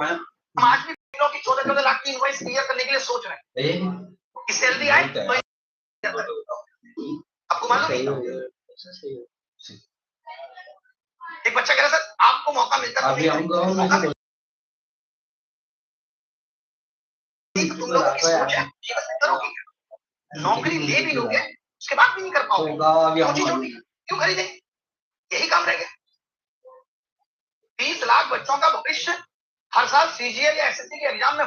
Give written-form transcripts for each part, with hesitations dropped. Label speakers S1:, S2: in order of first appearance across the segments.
S1: हम आज भी लोगों की 14-14 लाख की इनवॉइस क्लियर करने के लिए सोच रहे हैं कि सैलरी आए तो आपको मालूम है। एक बच्चा कह रहा सर आपको मौका मिलता है तुम लोगों की सोच है करोगे, नौकरी ले भी लोगे उसके बाद भी नहीं कर पाओगे, छोटी क्यों खरीदेंगे, यही काम रह गया। 30 लाख बच्चों का भविष्य हर साल सीजीएल या एसएससी के एग्जाम में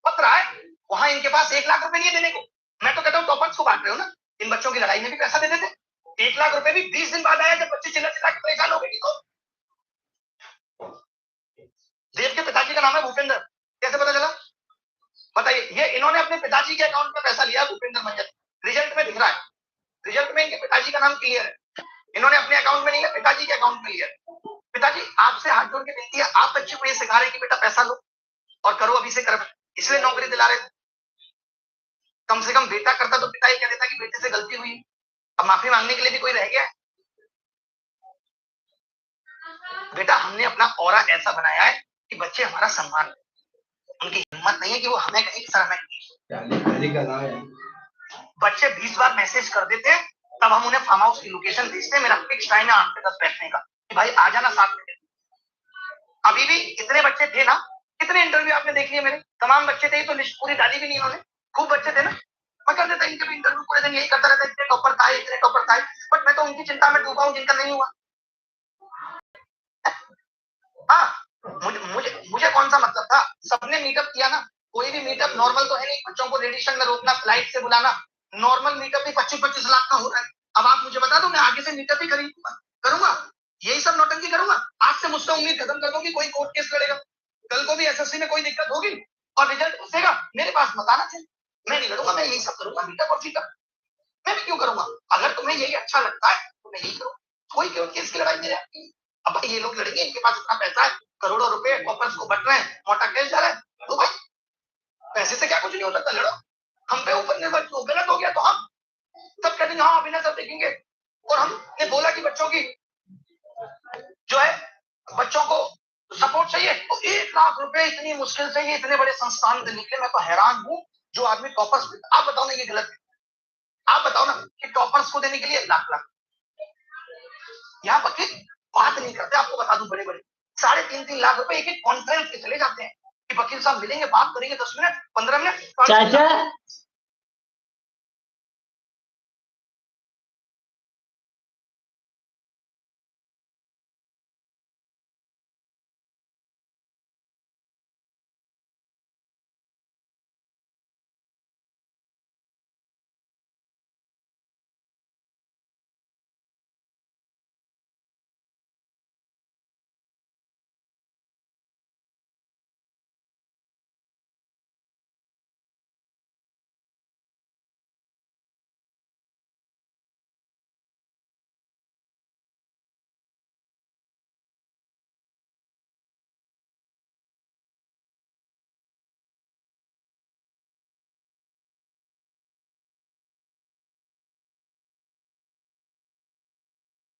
S1: पत्र आए, वहां इनके पास 1 लाख रुपए नहीं देने को। मैं तो कहता हूँ टॉपर्स को बांट रहे हो ना, इन बच्चों की लड़ाई में भी पैसा दे देते। 1 लाख रुपए भी 20 दिन बाद आया जब बच्चे चिल्ला चिल्ला के परेशान हो गए। तो देव के पिताजी का नाम है भूपेंद्र, कैसे पता चला बताइए। ये इन्होंने अपने पिताजी के अकाउंट में पैसा लिया भूपेंद्र मंजर, रिजल्ट में दिख रहा है, रिजल्ट में इनके पिताजी का नाम क्लियर है, इन्होंने अपने अकाउंट में नहीं लिया, पिताजी के अकाउंट में लिया। पिताजी आपसे हाथ जोड़ के विनती है, आप बच्चे को ये सिखा रहे हैं कि बेटा पैसा लो और करो अभी से कर, इसलिए नौकरी दिला रहे। कम से कम बेटा करता तो पिता ये कह देता कि बेटे से गलती हुई, अब माफी मांगने के लिए भी कोई रह गया है। बेटा हमने अपना ऑरा ऐसा बनाया है कि बच्चे हमारा सम्मान, उनकी हिम्मत नहीं है कि वो हमें कहीं सर हमें बच्चे 20 बार मैसेज कर देते हैं, तब हम उन्हें फार्म हाउस की लोकेशन भेजते हैं, मेरा फिक्स टाइम है 8 से 10 बैठने का, कि भाई आ जाना 7 बजे। अभी भी इतने बच्चे थे ना, कितने इंटरव्यू आपने देख लिए मेरे, तमाम बच्चे थे तो लिस्ट पूरी डाली भी नहीं उन्होंने, खूब बच्चे थे ना, मैं कर देता इनके भी इंटरव्यू, पूरे दिन यही करता रहता, इतने टॉपर था इतने टॉपर था, बट मैं तो उनकी चिंता में डूबा हूं जिनका नहीं हुआ। हाँ, मुझे कौन सा मतलब था, सबने मीटअप किया ना, कोई भी मीटअप नॉर्मल तो है नहीं, बच्चों को रेडिएशन में रोकना, फ्लाइट से बुलाना, नॉर्मल मीटअप भी 25-25 लाख का हो रहा है। अब आप मुझे बता दो, मैं आगे से मीटअप ही करूंगा, यही सब नौटंकी करूंगा, आज से मुझसे उम्मीद खत्म कर दो कि कोई कोर्ट केस लड़ेगा, कल को भी एसएससी में कोई दिक्कत होगी और रिजल्ट घुसेगा, मेरे पास बताना चाहिए, मैं नहीं लड़ूंगा, मैं यही सब करूंगा, मीटअप और फीटअप मैं भी क्यों करूंगा, अगर तुम्हें यही अच्छा लगता है तो मैं यही करूँ, कोई क्यों केस की लड़ाई मेरे आपकी। अब ये लोग लड़ेंगे, इनके पास इतना पैसा है, करोड़ों रुपए कॉपर्स को बट रहे हैं, मोटा केस जा रहा है, तो भाई पैसे से क्या कुछ नहीं हो सकता, लड़ो, हम पे ऊपर निर्भर, तो गलत हो गया तो हम सब कहते हैं हाँ अभिनय सब देखेंगे। और हमने बोला कि बच्चों की जो है बच्चों को सपोर्ट चाहिए, तो 1 लाख रुपए इतनी मुश्किल से ये इतने बड़े संस्थान से निकले, मैं तो हैरान हूँ। जो आदमी टॉपर्स, आप बताओ ना ये गलत है, आप बताओ ना कि टॉपर्स को देने के लिए लाख लाख, यहाँ पर बात नहीं करते, आपको बता दूं बड़े बड़े 3.5-3 लाख रुपए एक कॉन्फ्रेंस के चले जाते हैं कि वकील साहब मिलेंगे, बात करेंगे 10 मिनट 15 मिनट। चाचा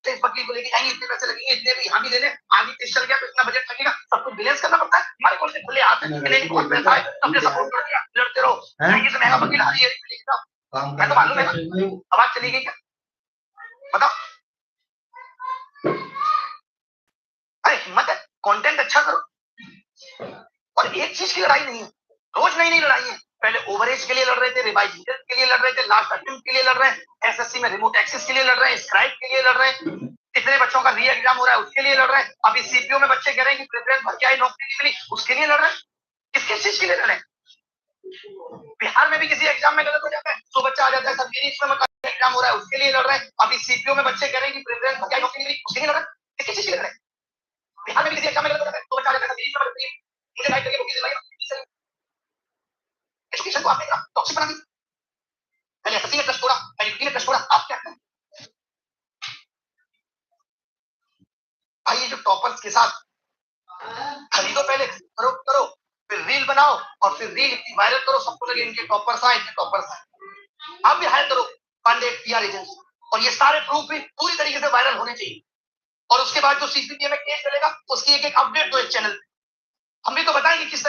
S1: इस वकील को लेके जाएंगे, इतने पैसे लगेंगे, इतने भी यहाँ भी ले लें, आगे केस चल गया तो इतना बजट लगेगा, सब कुछ बैलेंस करना पड़ता है। हमारे कौन से खुले हाथ है, बहुत पैसा है, सबने सपोर्ट कर दिया, लड़ते रहो, महंगे से महंगा वकील हारी है, मैं तो मालूम है ना, आवाज चली गई क्या बताओ। अरे हिम्मत है, कंटेंट अच्छा करो, और एक चीज की लड़ाई नहीं है, रोज नई नई लड़ाई है। पहले ओवरेज के लिए लड़ रहे थे, रिवाइज के लिए लड़ रहे थे, लास्ट अटेम्प्ट के लिए लड़ रहे हैं, एसएससी में रिमोट एक्सेस के लिए लड़ रहे हैं, स्क्राइब के लिए लड़ रहे हैं, कितने बच्चों का री एग्जाम हो रहा है उसके लिए लड़ रहे हैं, अभी सीपीओ में बच्चे कह रहे हैं कि प्रेफरेंस भर के आई नौकरी नहीं मिली, उसके लिए लड़ रहे हैं। किस किस चीज के लिए लड़ रहे हैं। बिहार में भी किसी एग्जाम में गलत हो जाता है तो बच्चा आ जाता है, सब इसमें एग्जाम हो रहा है उसके लिए लड़ रहे हैं, अभी सीपीओ में बच्चे कह रहे हैं कि प्रेफरेंस भर के आई नौकरी नहीं मिली, उसके लिए लड़ रहे हैं। किस चीज के लिए लड़ रहे हैं। बिहार में भी किसी एग्जाम में गलत हो जाता है तो बच्चा आ जाता है, मुझे गाइड करके एजुकेशन को आपने टॉक्सिक बना दी, पहले एसएससी ने ट्रस्ट तोड़ा, पहले यूपी ने ट्रस्ट तोड़ा, आप क्या करें भाई। ये जो टॉपर्स के साथ खरीदो, पहले करो फिर रील बनाओ और फिर रील वायरल करो, सबको लगे इनके टॉपर्स आए, इनके टॉपर्स आए। आप भी हायर करो पांडे पीआर एजेंसी, और ये सारे प्रूफ भी पूरी तरीके से वायरल होने चाहिए, और उसके बाद जो सीसीटीवी में केस चलेगा उसकी एक एक अपडेट दो एक चैनल पे, हम भी तो बताएंगे किस